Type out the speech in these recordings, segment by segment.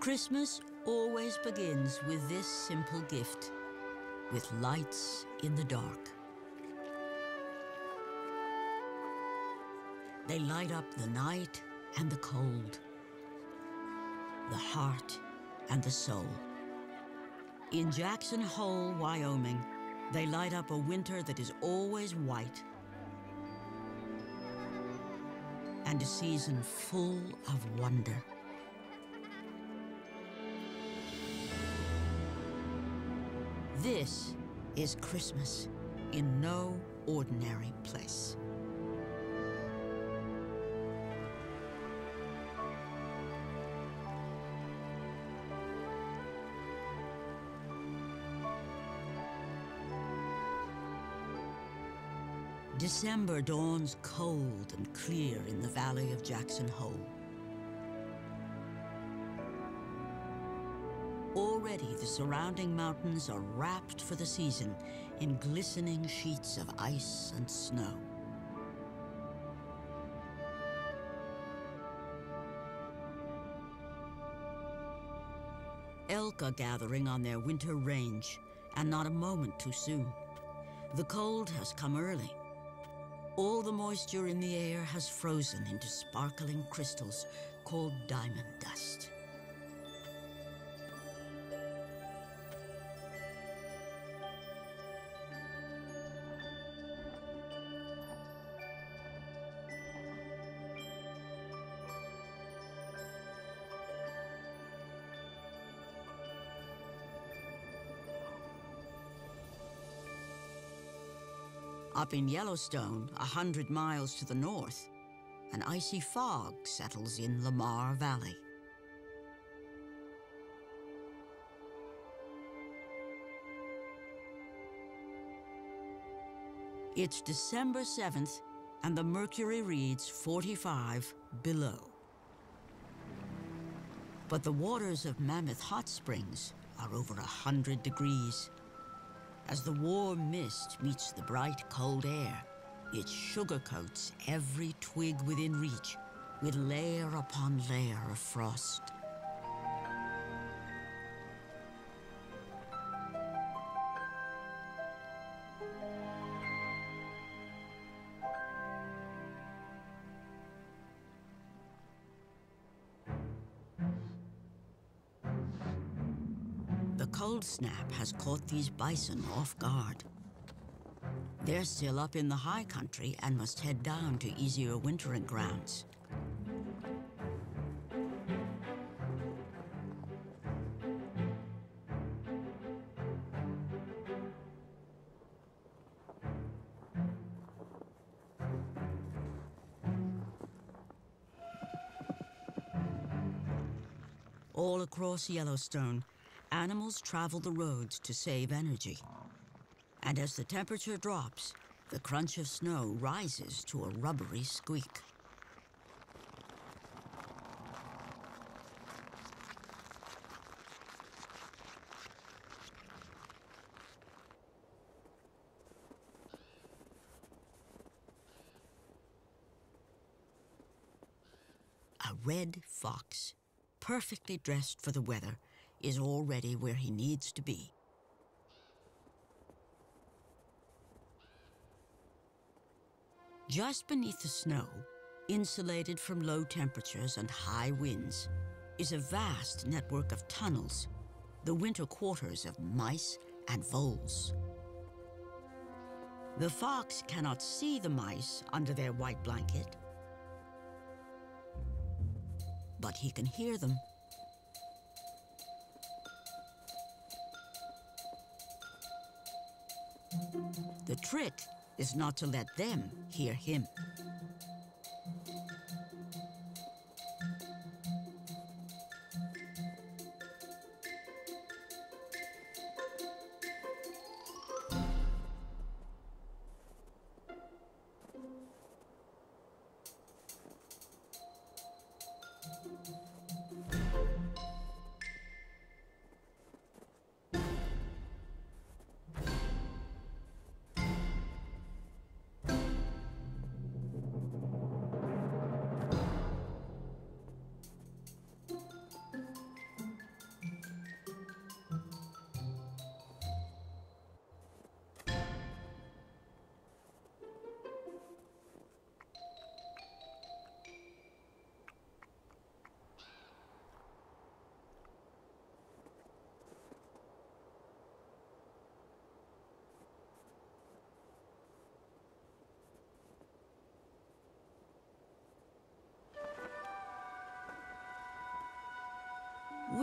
Christmas always begins with this simple gift, with lights in the dark. They light up the night and the cold, the heart and the soul. In Jackson Hole, Wyoming, they light up a winter that is always white and a season full of wonder. This is Christmas in no ordinary place. December dawns cold and clear in the valley of Jackson Hole. Already the surrounding mountains are wrapped for the season in glistening sheets of ice and snow. Elk are gathering on their winter range, and not a moment too soon. The cold has come early. All the moisture in the air has frozen into sparkling crystals called diamond dust. Up in Yellowstone, 100 miles to the north, an icy fog settles in Lamar Valley. It's December 7th, and the mercury reads 45 below. But the waters of Mammoth Hot Springs are over 100 degrees. As the warm mist meets the bright, cold air, it sugarcoats every twig within reach with layer upon layer of frost. The cold snap has caught these bison off guard. They're still up in the high country and must head down to easier wintering grounds. All across Yellowstone, animals travel the roads to save energy. And as the temperature drops, the crunch of snow rises to a rubbery squeak. A red fox, perfectly dressed for the weather, is already where he needs to be. Just beneath the snow, insulated from low temperatures and high winds, is a vast network of tunnels, the winter quarters of mice and voles. The fox cannot see the mice under their white blanket, but he can hear them. The trick is not to let them hear him.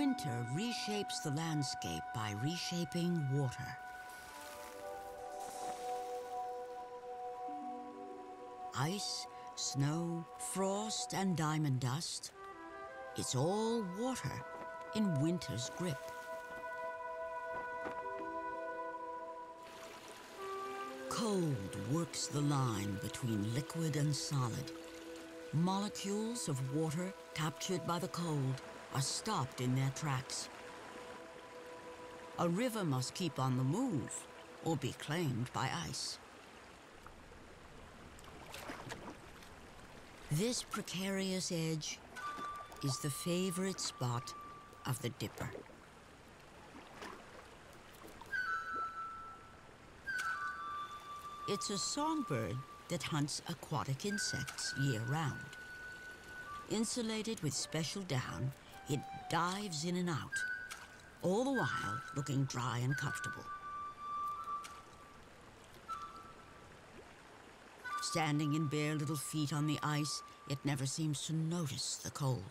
Winter reshapes the landscape by reshaping water. Ice, snow, frost, and diamond dust. It's all water in winter's grip. Cold works the line between liquid and solid. Molecules of water captured by the cold are stopped in their tracks. A river must keep on the move or be claimed by ice. This precarious edge is the favorite spot of the dipper. It's a songbird that hunts aquatic insects year-round. Insulated with special down, it dives in and out, all the while looking dry and comfortable. Standing in bare little feet on the ice, it never seems to notice the cold.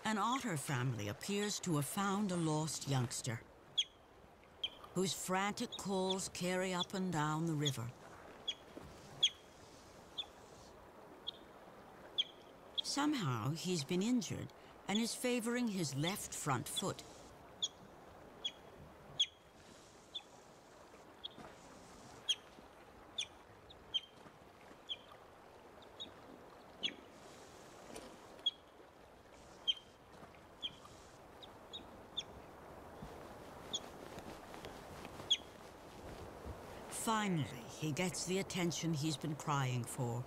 An otter family appears to have found a lost youngster, whose frantic calls carry up and down the river. Somehow he's been injured and is favoring his left front foot. Finally, he gets the attention he's been crying for.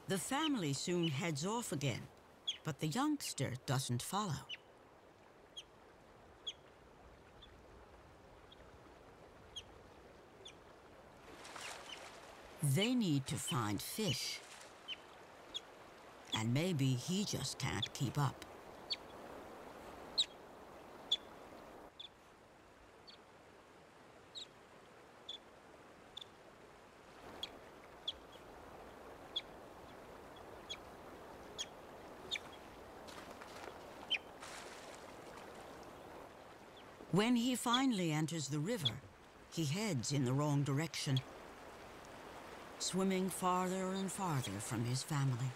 The family soon heads off again, but the youngster doesn't follow. They need to find fish, and maybe he just can't keep up. When he finally enters the river, he heads in the wrong direction, swimming farther and farther from his family.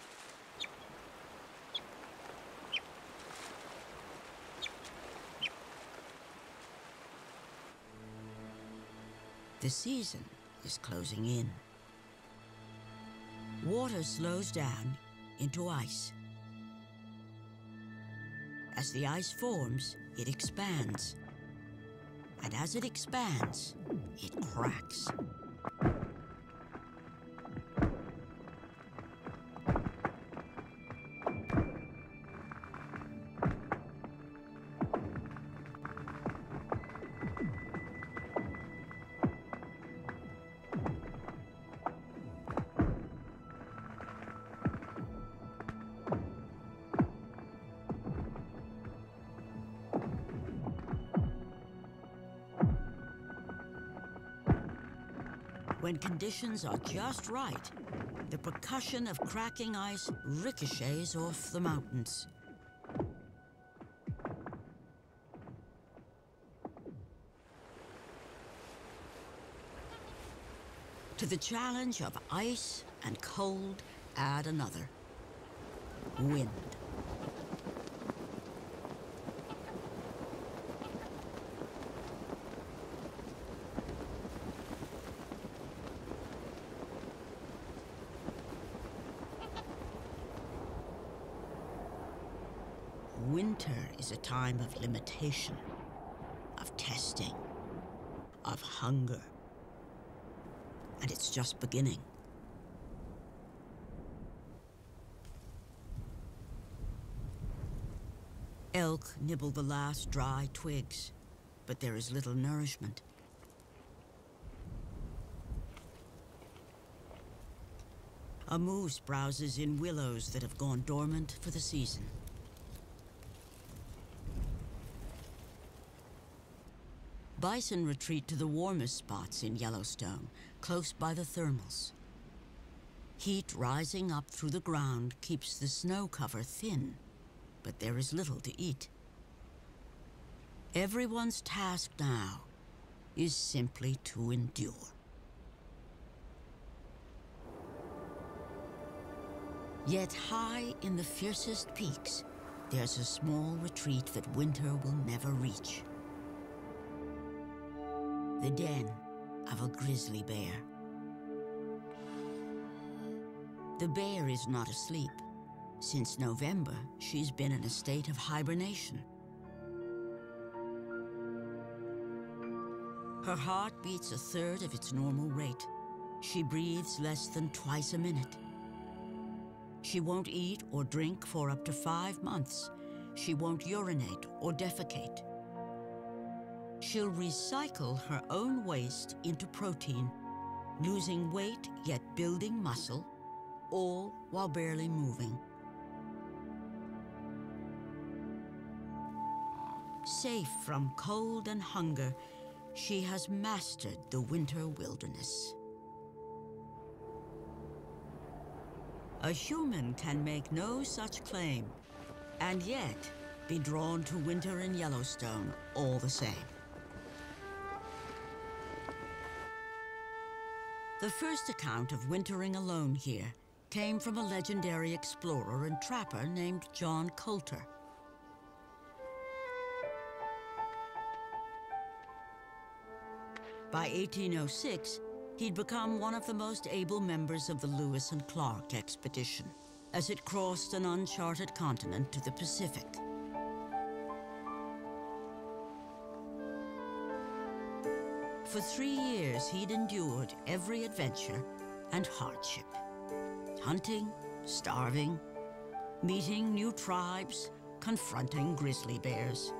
The season is closing in. Water slows down into ice. As the ice forms, it expands. And as it expands, it cracks. When conditions are just right, the percussion of cracking ice ricochets off the mountains. To the challenge of ice and cold, add another: wind. Winter is a time of limitation, of testing, of hunger. and it's just beginning. Elk nibble the last dry twigs, but there is little nourishment. A moose browses in willows that have gone dormant for the season. Bison retreat to the warmest spots in Yellowstone, close by the thermals. Heat rising up through the ground keeps the snow cover thin, but there is little to eat. Everyone's task now is simply to endure. Yet high in the fiercest peaks, there's a small retreat that winter will never reach. The den of a grizzly bear. The bear is not asleep. Since November, she's been in a state of hibernation. Her heart beats a third of its normal rate. She breathes less than twice a minute. She won't eat or drink for up to 5 months. She won't urinate or defecate. She'll recycle her own waste into protein, losing weight yet building muscle, all while barely moving. Safe from cold and hunger, she has mastered the winter wilderness. A human can make no such claim, and yet be drawn to winter in Yellowstone all the same. The first account of wintering alone here came from a legendary explorer and trapper named John Coulter. By 1806, he'd become one of the most able members of the Lewis and Clark expedition as it crossed an uncharted continent to the Pacific. For 3 years, he'd endured every adventure and hardship. Hunting, starving, meeting new tribes, confronting grizzly bears.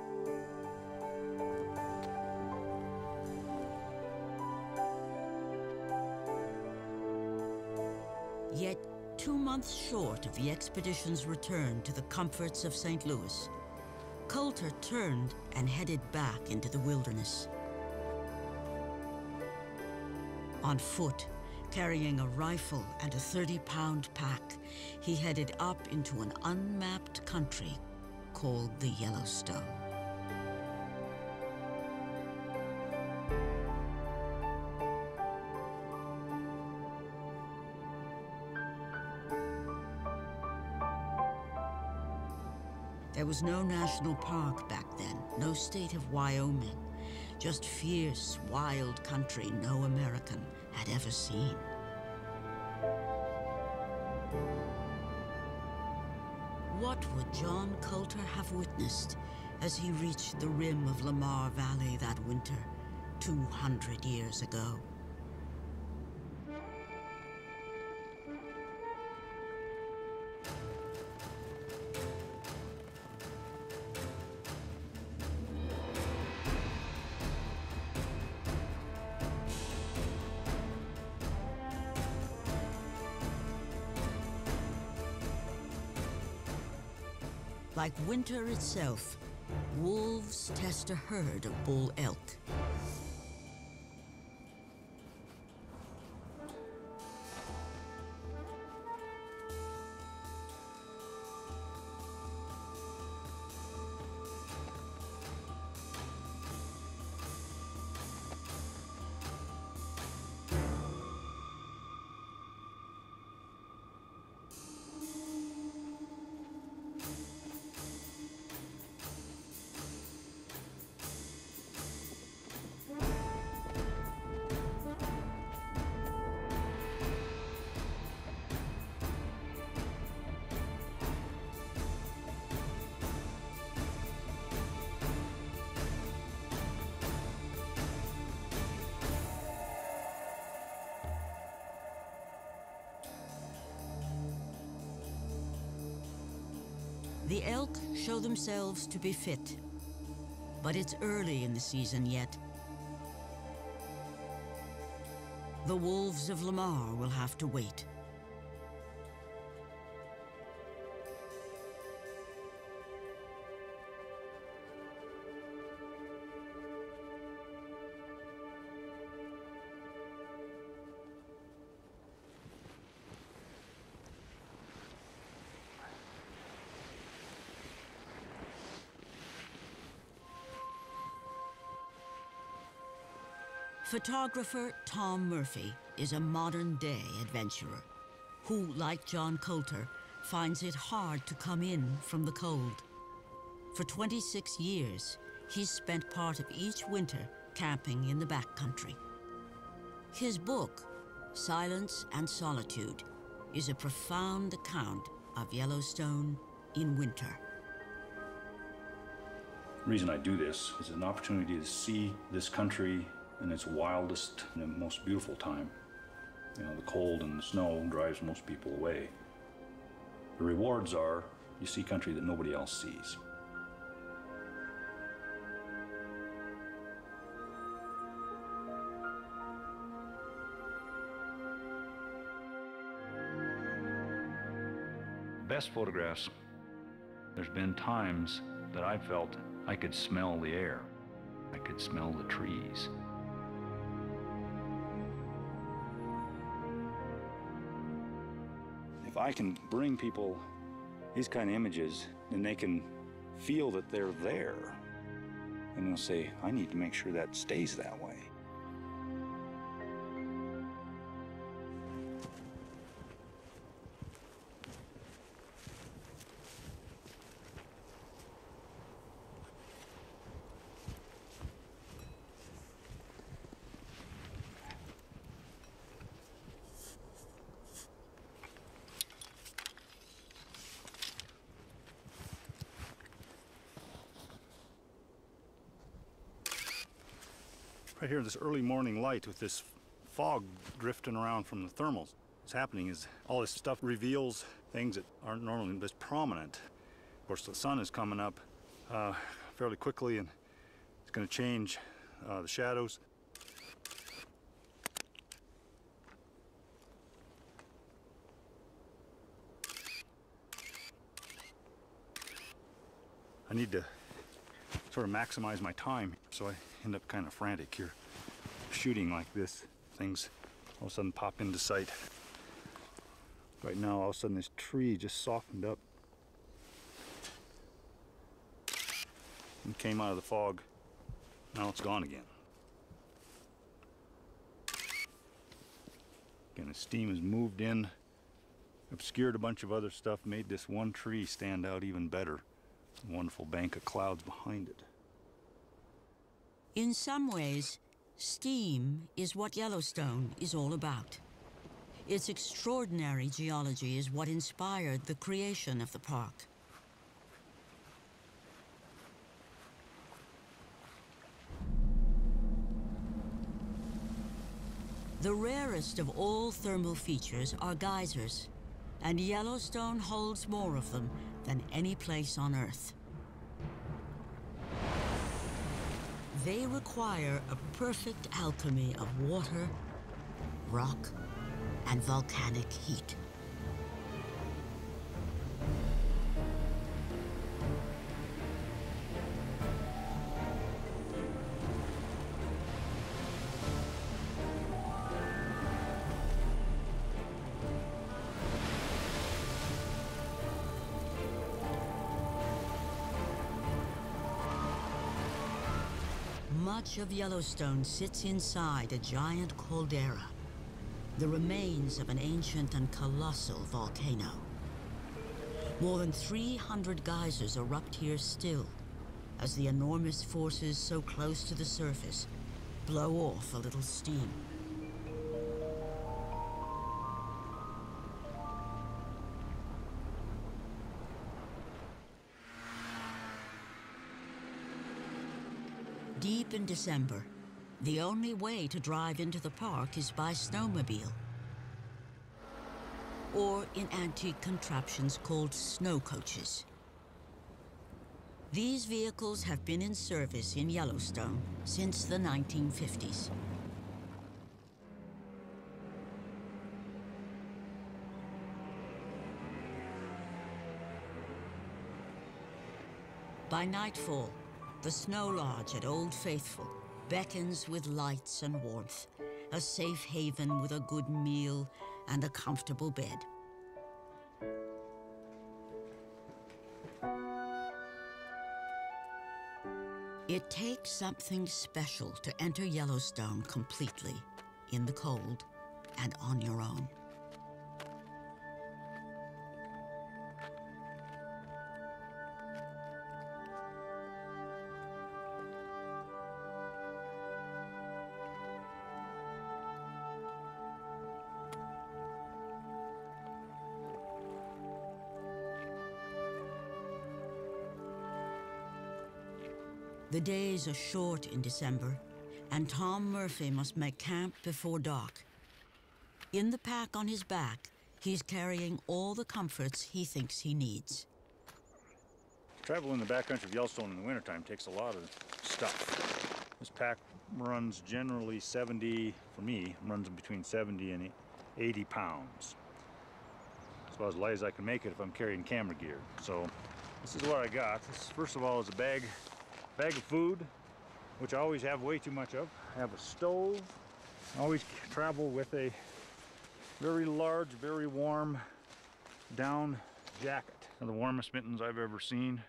Yet, 2 months short of the expedition's return to the comforts of St. Louis, Coulter turned and headed back into the wilderness. On foot, carrying a rifle and a 30-pound pack, he headed up into an unmapped country called the Yellowstone. There was no national park back then, no state of Wyoming, just fierce, wild country no American had ever seen. What would John Coulter have witnessed as he reached the rim of Lamar Valley that winter 200 years ago? Like winter itself, wolves test a herd of bull elk. The elk show themselves to be fit, but it's early in the season yet. The wolves of Lamar will have to wait. Photographer Tom Murphy is a modern-day adventurer who, like John Coulter, finds it hard to come in from the cold. For 26 years, he's spent part of each winter camping in the backcountry. His book, Silence and Solitude, is a profound account of Yellowstone in winter. The reason I do this is an opportunity to see this country in its wildest and most beautiful time. You know, the cold and the snow drives most people away. The rewards are you see country that nobody else sees. Best photographs, there's been times that I felt I could smell the air. I could smell the trees. If I can bring people these kind of images, then they can feel that they're there. And they'll say, I need to make sure that stays that way. Right here, this early morning light with this fog drifting around from the thermals. What's happening is all this stuff reveals things that aren't normally this prominent. Of course, the sun is coming up fairly quickly, and it's going to change the shadows. I need to sort of maximize my time, so I end up kind of frantic here. Shooting like this, things all of a sudden pop into sight. Right now, all of a sudden this tree just softened up and came out of the fog. Now it's gone again. Again, the steam has moved in, obscured a bunch of other stuff, made this one tree stand out even better. A wonderful bank of clouds behind it. In some ways, steam is what Yellowstone is all about. Its extraordinary geology is what inspired the creation of the park. The rarest of all thermal features are geysers, and Yellowstone holds more of them than any place on Earth. They require a perfect alchemy of water, rock, and volcanic heat. Much of Yellowstone sits inside a giant caldera, the remains of an ancient and colossal volcano. More than 300 geysers erupt here still, as the enormous forces so close to the surface blow off a little steam. Deep in December, the only way to drive into the park is by snowmobile, or in antique contraptions called snow coaches. These vehicles have been in service in Yellowstone since the 1950s. By nightfall, the Snow Lodge at Old Faithful beckons with lights and warmth, a safe haven with a good meal and a comfortable bed. It takes something special to enter Yellowstone completely, in the cold and on your own. The days are short in December, and Tom Murphy must make camp before dark. In the pack on his back, he's carrying all the comforts he thinks he needs. Travel in the backcountry of Yellowstone in the wintertime takes a lot of stuff. This pack runs generally 70, for me, runs between 70 and 80 pounds. It's about as light as I can make it if I'm carrying camera gear. So this is what I got. This, first of all, is a bag of food, which I always have way too much of. I have a stove. I always travel with a very large, very warm down jacket. They're the warmest mittens I've ever seen.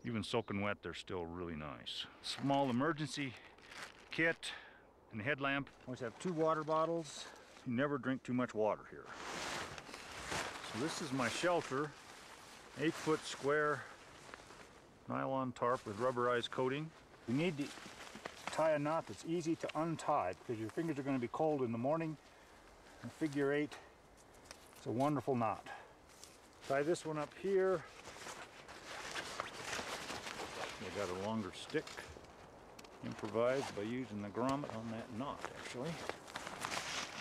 Even soaking wet, they're still really nice. Small emergency kit and headlamp. Always have 2 water bottles. You never drink too much water here. So this is my shelter. 8-foot square nylon tarp with rubberized coating. You need to tie a knot that's easy to untie because your fingers are going to be cold in the morning. And figure 8, it's a wonderful knot. Tie this one up here. I got a longer stick, improvised by using the grommet on that knot actually.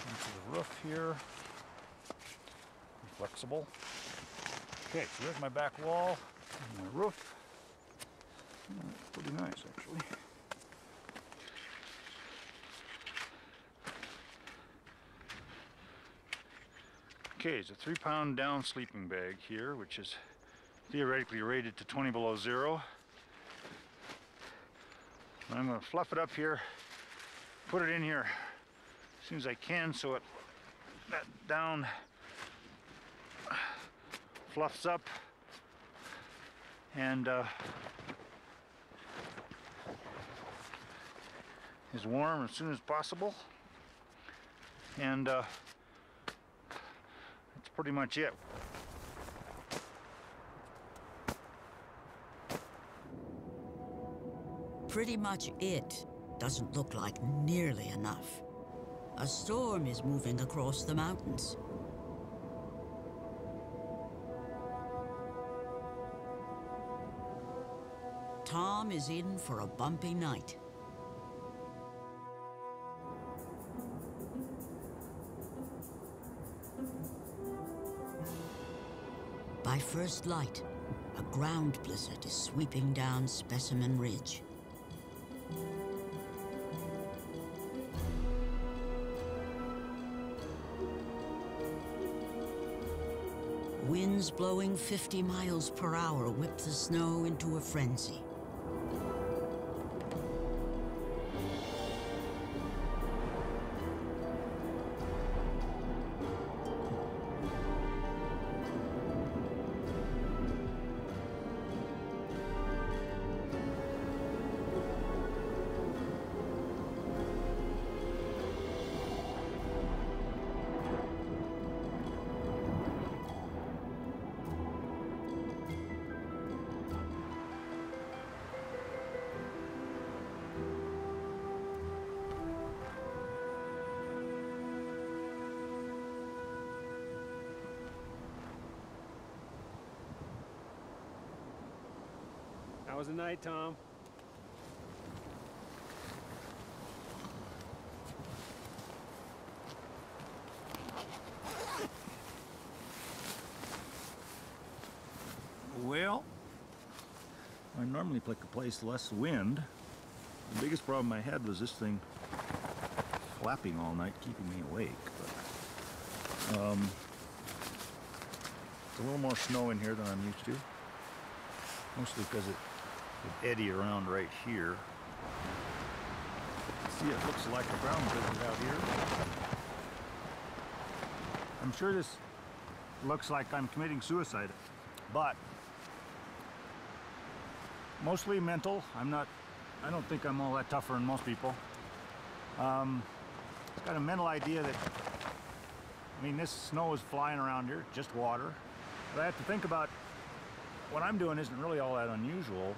Into the roof here. Flexible. Okay, so there's my back wall and my roof. Pretty nice, actually. Okay, it's a 3-pound down sleeping bag here, which is theoretically rated to 20 below zero. I'm going to fluff it up here, put it in here as soon as I can so that down fluffs up and is warm as soon as possible, and that's pretty much it. Pretty much it doesn't look like nearly enough. A storm is moving across the mountains. Tom is in for a bumpy night. By first light, a ground blizzard is sweeping down Specimen Ridge. Winds blowing 50 miles per hour whip the snow into a frenzy. How was the night, Tom? Well, I normally pick a place less wind. The biggest problem I had was this thing flapping all night, keeping me awake. But, it's a little more snow in here than I'm used to. Mostly because it would eddy around right here. See, it looks like a brown blizzard out here. I'm sure this looks like I'm committing suicide, but mostly mental. I don't think I'm all that tougher than most people. It's got a mental idea that, I mean, this snow is flying around here, just water. But I have to think about what I'm doing isn't really all that unusual.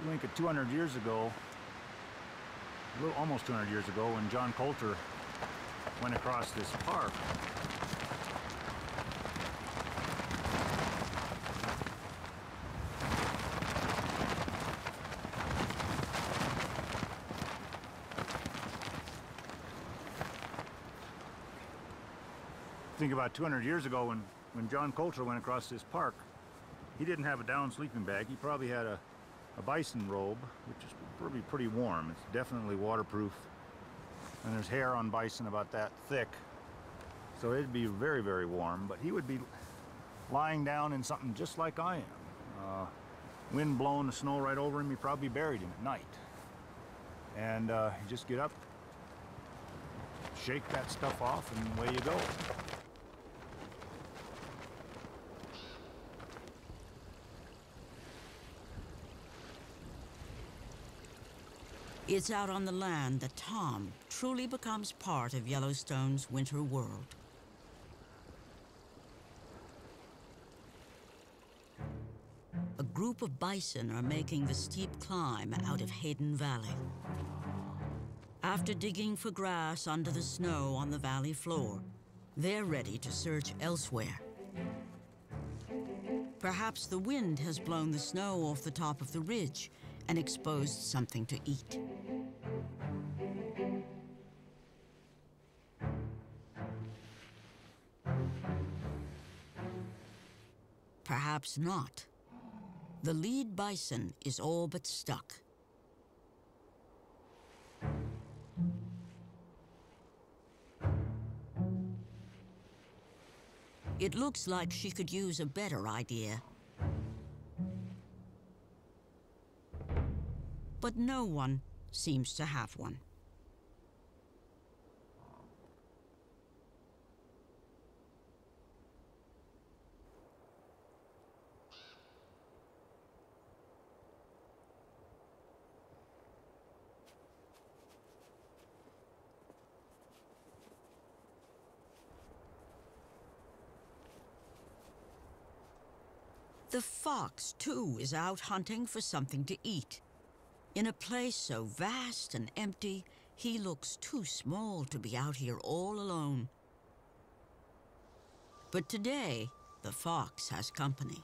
You think of 200 years ago, almost 200 years ago, when John Coulter went across this park. Think about 200 years ago when John Coulter went across this park, he didn't have a down sleeping bag. He probably had a bison robe, which is probably pretty warm. It's definitely waterproof. And there's hair on bison about that thick. So it'd be very, very warm, but he would be lying down in something just like I am. Wind blowing the snow right over him, he probably buried him at night. And you just get up, shake that stuff off, and away you go. It's out on the land that Tom truly becomes part of Yellowstone's winter world. A group of bison are making the steep climb out of Hayden Valley. After digging for grass under the snow on the valley floor, they're ready to search elsewhere. Perhaps the wind has blown the snow off the top of the ridge and exposed something to eat. Perhaps not. The lead bison is all but stuck. It looks like she could use a better idea. But no one seems to have one. The fox, too, is out hunting for something to eat. In a place so vast and empty, he looks too small to be out here all alone. But today, the fox has company.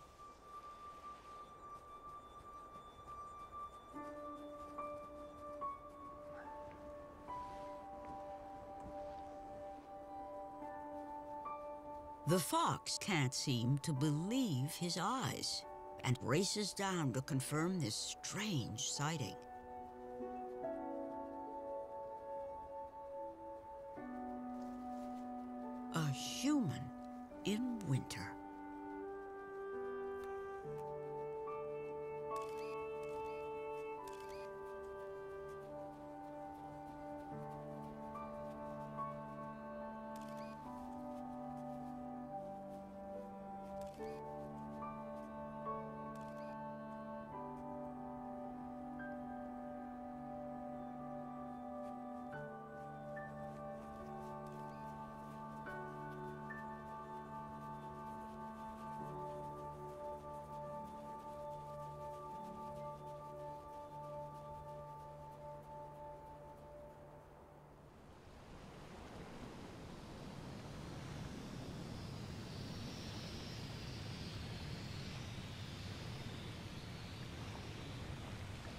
The fox can't seem to believe his eyes and races down to confirm this strange sighting. A human in winter.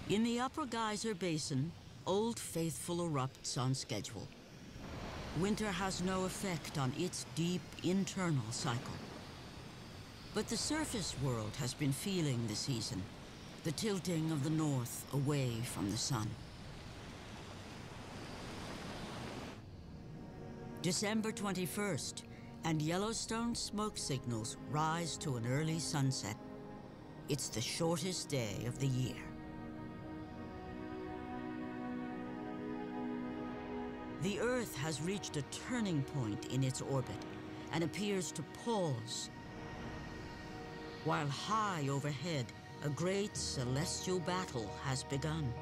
In the Upper Geyser Basin, Old Faithful erupts on schedule. Winter has no effect on its deep internal cycle. But the surface world has been feeling the season, the tilting of the north away from the sun. December 21st, and Yellowstone smoke signals rise to an early sunset. It's the shortest day of the year. The Earth has reached a turning point in its orbit and appears to pause, while high overhead, a great celestial battle has begun.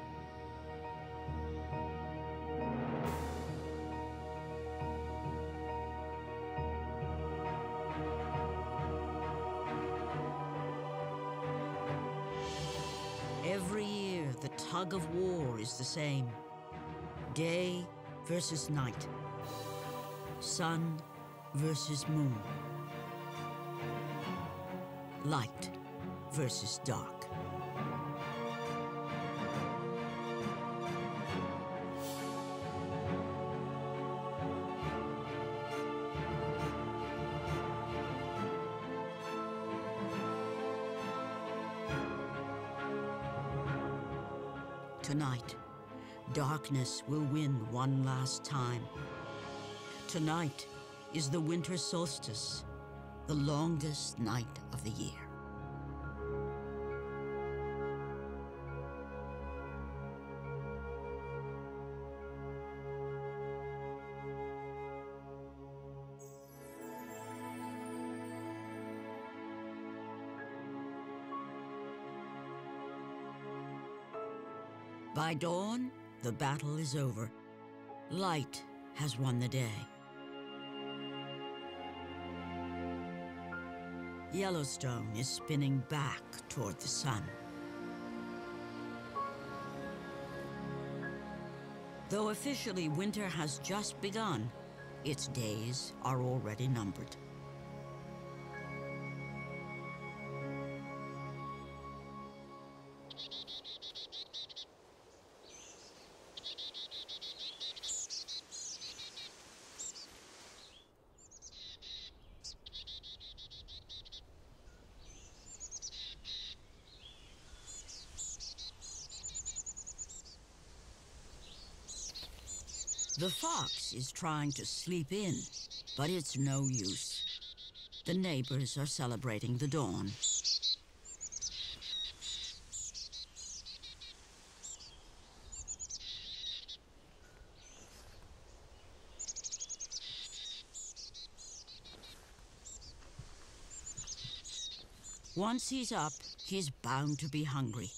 Every year, the tug of war is the same. Day versus night. Sun versus moon. Light versus dark. Tonight, darkness will win one last time. Tonight is the winter solstice, the longest night of the year. By dawn, the battle is over. Light has won the day. Yellowstone is spinning back toward the sun. Though officially winter has just begun, its days are already numbered. The fox is trying to sleep in, but it's no use. The neighbors are celebrating the dawn. Once he's up, he's bound to be hungry.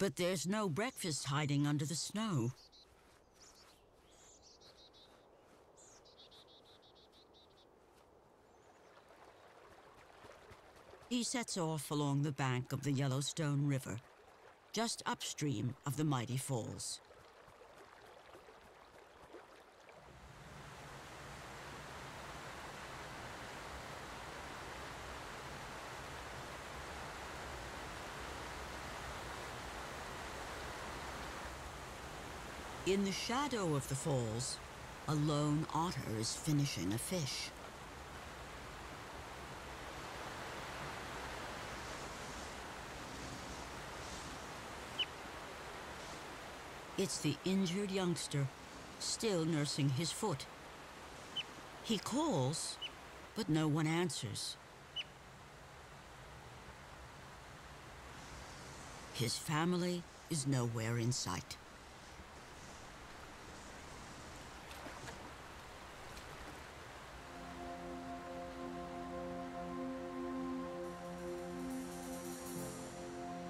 But there's no breakfast hiding under the snow. He sets off along the bank of the Yellowstone River, just upstream of the mighty falls. In the shadow of the falls, a lone otter is finishing a fish. It's the injured youngster, still nursing his foot. He calls, but no one answers. His family is nowhere in sight.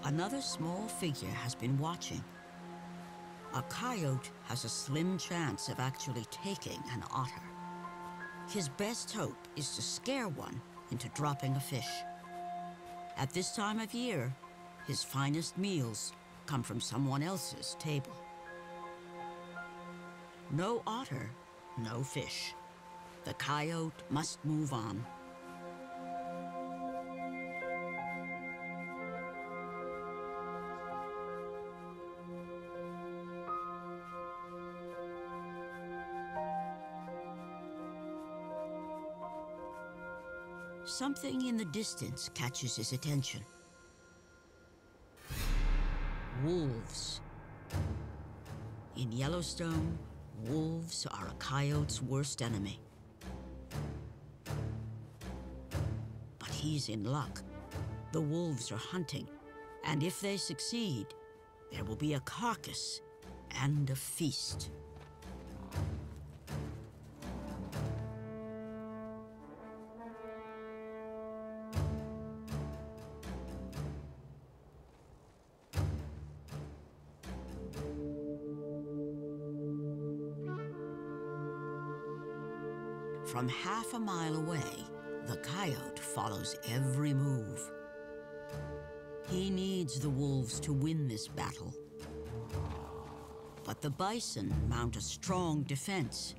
Another small figure has been watching. A coyote has a slim chance of actually taking an otter. His best hope is to scare one into dropping a fish. At this time of year, his finest meals come from someone else's table. No otter, no fish. The coyote must move on. something in the distance catches his attention. Wolves. In Yellowstone, wolves are a coyote's worst enemy. But he's in luck. The wolves are hunting, and if they succeed, there will be a carcass and a feast. From half a mile away, the coyote follows every move. He needs the wolves to win this battle. But the bison mount a strong defense.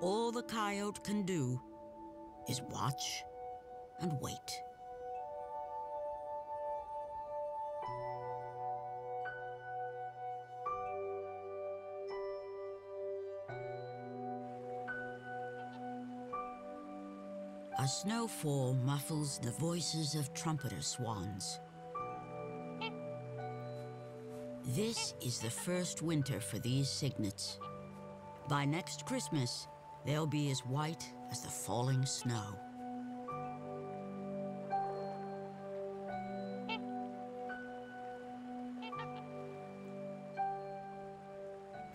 All the coyote can do is watch and wait. A snowfall muffles the voices of trumpeter swans. This is the first winter for these cygnets. By next Christmas, they'll be as white as the falling snow.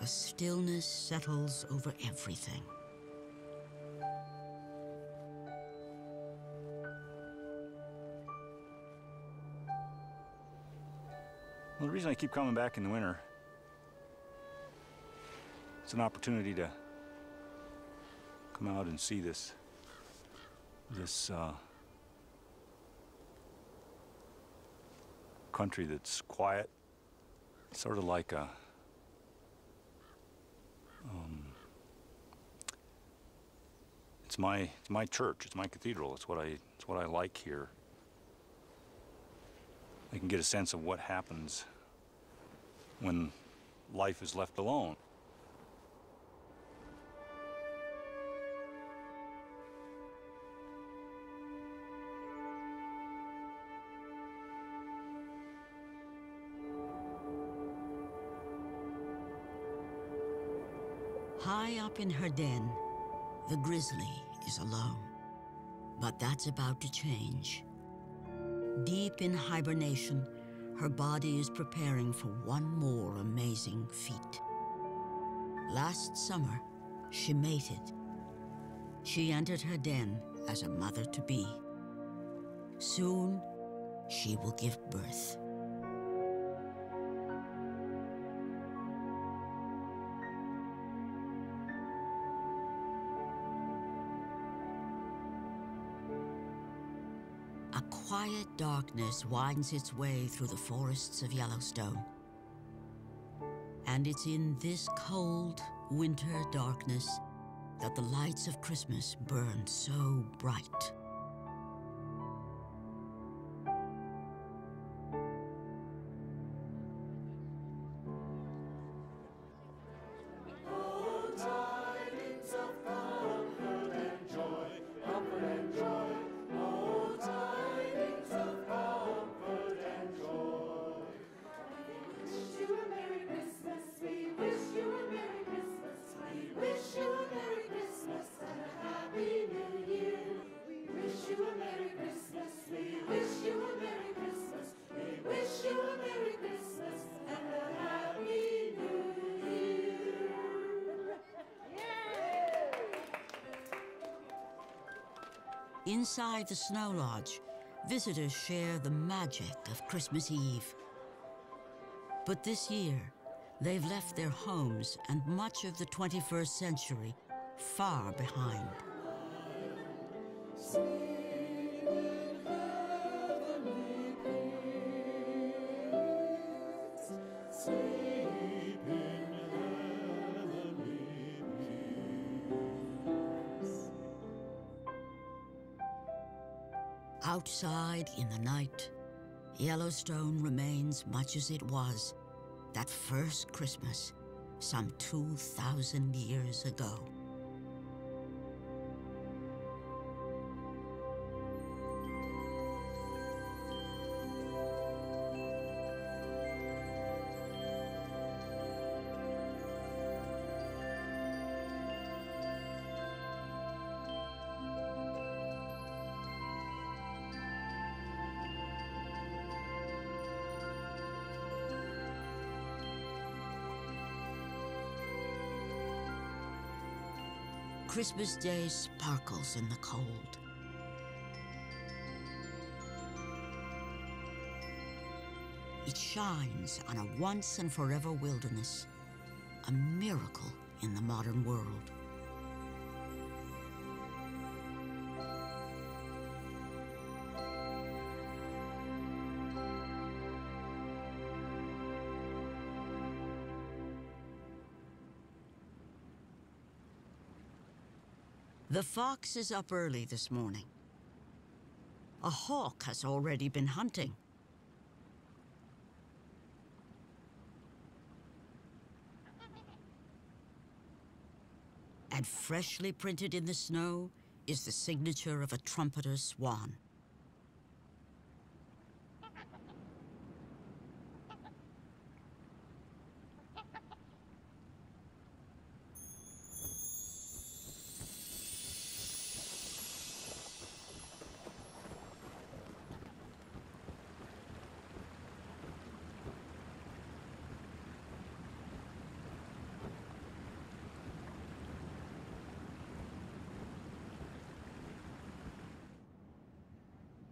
A stillness settles over everything. Well, the reason I keep coming back in the winter, it's an opportunity to come out and see this country that's quiet, sort of like a it's my church, it's my cathedral. It's what I like here. I can get a sense of what happens when life is left alone. High up in her den, the grizzly is alone. But that's about to change. Deep in hibernation, her body is preparing for one more amazing feat. Last summer, she mated. She entered her den as a mother-to-be. Soon, she will give birth. A quiet darkness winds its way through the forests of Yellowstone. And it's in this cold winter darkness that the lights of Christmas burn so bright. Inside the Snow Lodge, visitors share the magic of Christmas Eve. But this year, they've left their homes and much of the 21st century far behind. Outside in the night, Yellowstone remains much as it was that first Christmas, some 2,000 years ago. Christmas Day sparkles in the cold. It shines on a once and forever wilderness, a miracle in the modern world. The fox is up early this morning. A hawk has already been hunting. And freshly printed in the snow is the signature of a trumpeter swan.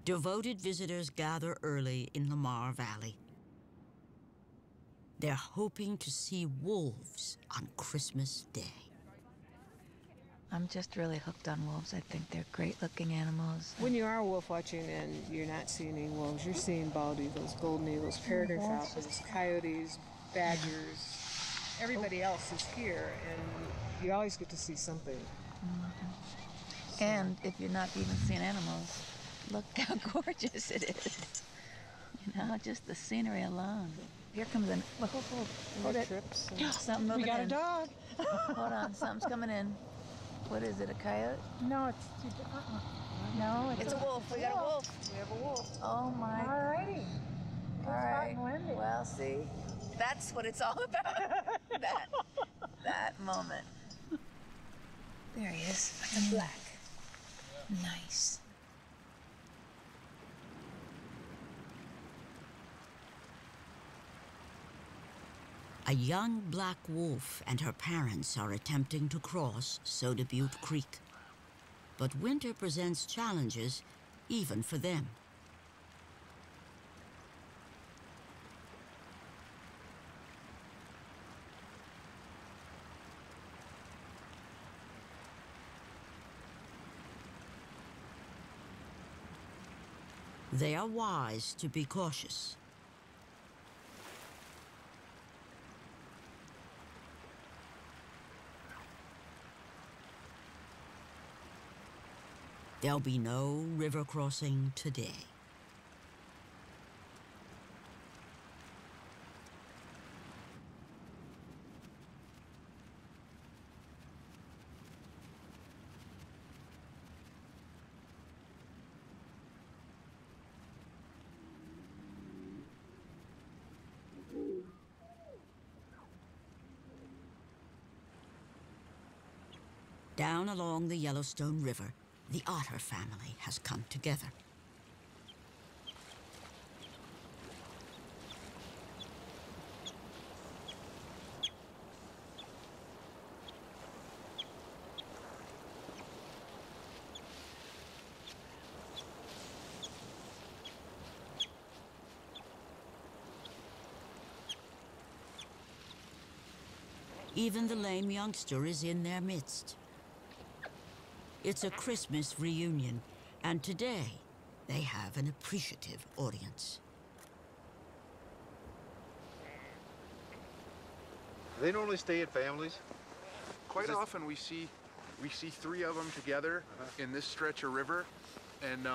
Devoted visitors gather early in Lamar Valley. They're hoping to see wolves on Christmas Day. I'm just really hooked on wolves. I think they're great-looking animals. When you are wolf watching and you're not seeing any wolves, you're seeing bald eagles, golden eagles, peregrine falcons, coyotes, badgers. Everybody else is here, and you always get to see something. Mm-hmm. And if you're not even seeing animals, look how gorgeous it is. You know, just the scenery alone. Here comes an... Look, Trips. something moving in. We got a dog. Hold on, something's coming in. What is it, a coyote? No, it's No, it's a wolf. We got a wolf. We have a wolf. Oh my. All righty. All right. Well, see, that's what it's all about. that moment. There he is, in black. Nice. A young black wolf and her parents are attempting to cross Soda Butte Creek. But winter presents challenges even for them. They are wise to be cautious. There'll be no river crossing today. Down along the Yellowstone River, the otter family has come together. Even the lame youngster is in their midst. It's a Christmas reunion, and today they have an appreciative audience. They normally stay at families? Quite often we see three of them together in this stretch of river, and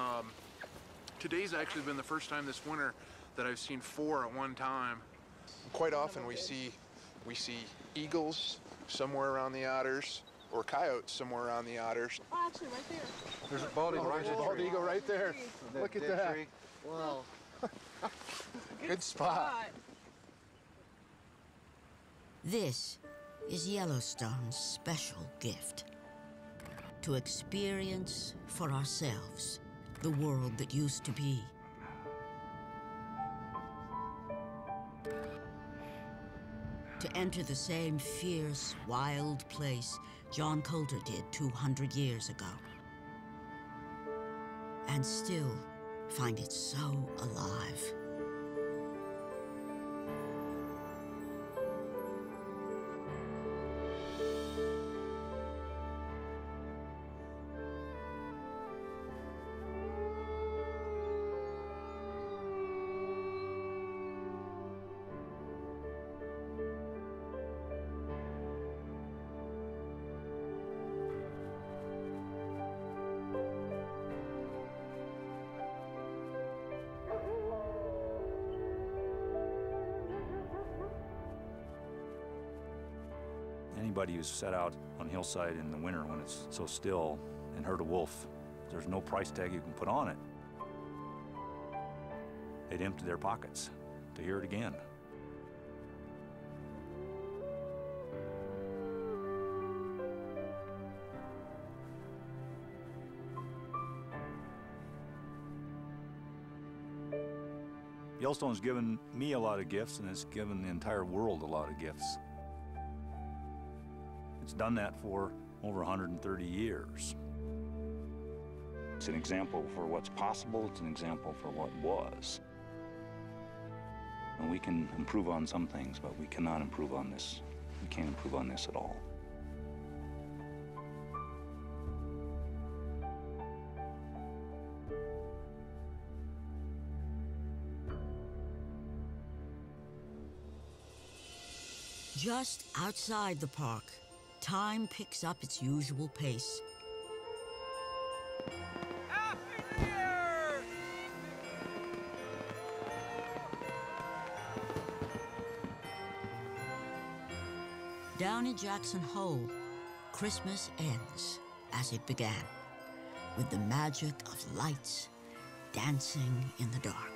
today's actually been the first time this winter that I've seen 4 at one time. Quite often we see eagles somewhere around the otters, or coyotes somewhere around the otters. Oh, actually, right there. There's a bald eagle, there's a bald eagle right there. Look at that. Wow. Good spot. This is Yellowstone's special gift. To experience for ourselves the world that used to be. To enter the same fierce, wild place John Coulter did 200 years ago. And still find it so alive. Anybody who's set out on hillside in the winter when it's so still and heard a wolf, there's no price tag you can put on it. They'd empty their pockets to hear it again. Yellowstone's given me a lot of gifts, and it's given the entire world a lot of gifts. It's done that for over 130 years. It's an example for what's possible, it's an example for what was. And we can improve on some things, but we cannot improve on this. We can't improve on this at all. Just outside the park, time picks up its usual pace. Down in Jackson Hole, Christmas ends as it began, with the magic of lights dancing in the dark.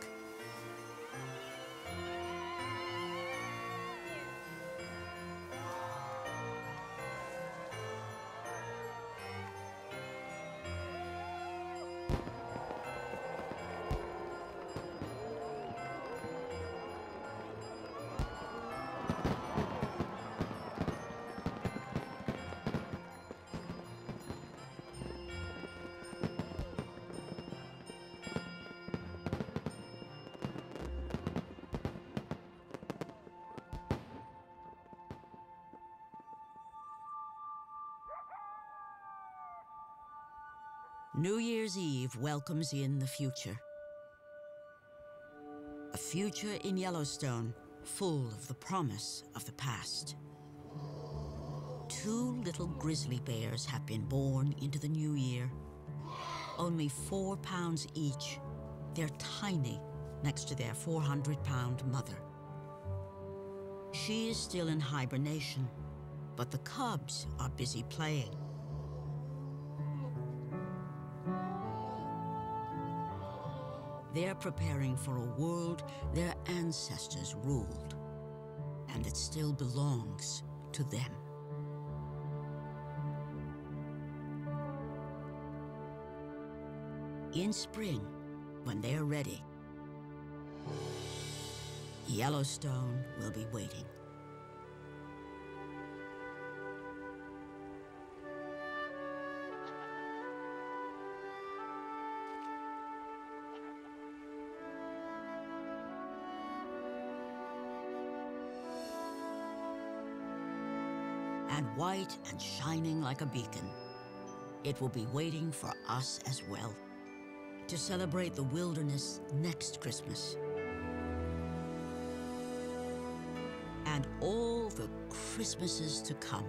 New Year's Eve welcomes in the future. A future in Yellowstone full of the promise of the past. 2 little grizzly bears have been born into the new year. Only 4 pounds each. They're tiny next to their 400-pound mother. She is still in hibernation, but the cubs are busy playing. They're preparing for a world their ancestors ruled, and that still belongs to them. In spring, when they're ready, Yellowstone will be waiting. And white and shining like a beacon, it will be waiting for us as well, to celebrate the wilderness next Christmas. And all the Christmases to come.